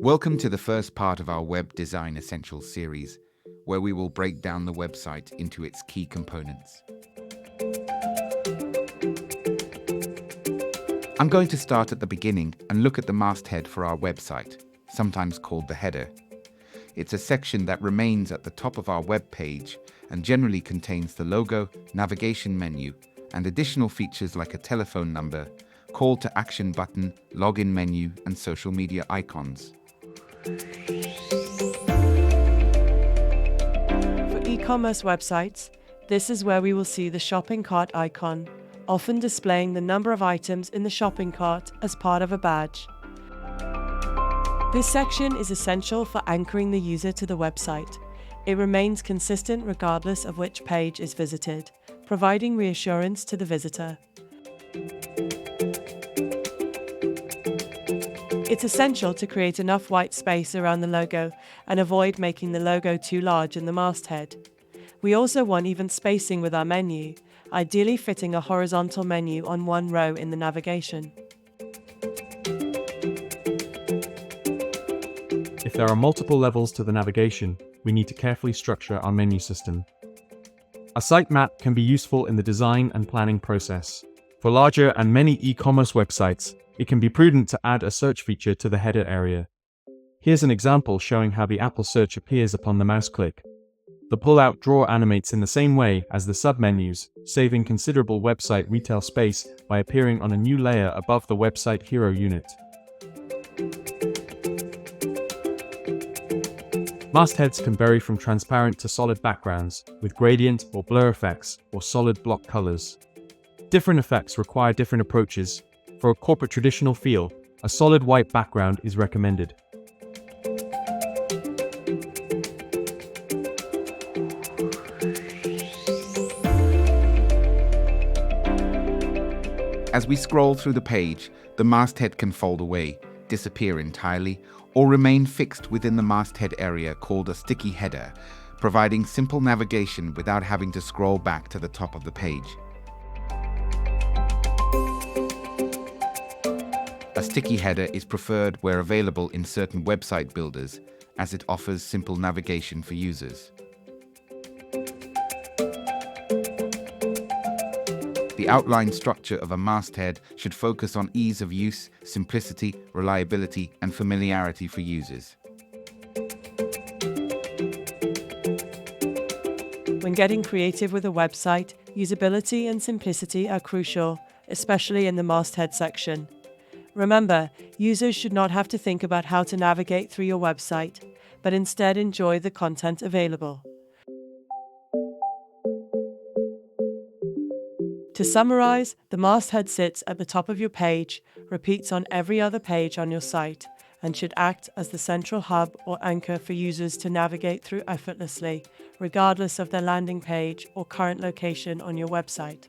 Welcome to the first part of our Web Design Essentials series, where we will break down the website into its key components. I'm going to start at the beginning and look at the masthead for our website, sometimes called the header. It's a section that remains at the top of our web page and generally contains the logo, navigation menu, and additional features like a telephone number, call to action button, login menu, and social media icons. For e-commerce websites, this is where we will see the shopping cart icon, often displaying the number of items in the shopping cart as part of a badge. This section is essential for anchoring the user to the website. It remains consistent regardless of which page is visited, providing reassurance to the visitor. It's essential to create enough white space around the logo and avoid making the logo too large in the masthead. We also want even spacing with our menu, ideally fitting a horizontal menu on one row in the navigation. If there are multiple levels to the navigation, we need to carefully structure our menu system. A sitemap can be useful in the design and planning process. For larger and many e-commerce websites, it can be prudent to add a search feature to the header area. Here's an example showing how the Apple search appears upon the mouse click. The pull-out drawer animates in the same way as the submenus, saving considerable website retail space by appearing on a new layer above the website hero unit. Mastheads can vary from transparent to solid backgrounds, with gradient or blur effects or solid block colors. Different effects require different approaches. For a corporate traditional feel, a solid white background is recommended. As we scroll through the page, the masthead can fold away, disappear entirely, or remain fixed within the masthead area called a sticky header, providing simple navigation without having to scroll back to the top of the page. A sticky header is preferred where available in certain website builders, as it offers simple navigation for users. The outline structure of a masthead should focus on ease of use, simplicity, reliability, and familiarity for users. When getting creative with a website, usability and simplicity are crucial, especially in the masthead section. Remember, users should not have to think about how to navigate through your website, but instead enjoy the content available. To summarize, the masthead sits at the top of your page, repeats on every other page on your site, and should act as the central hub or anchor for users to navigate through effortlessly, regardless of their landing page or current location on your website.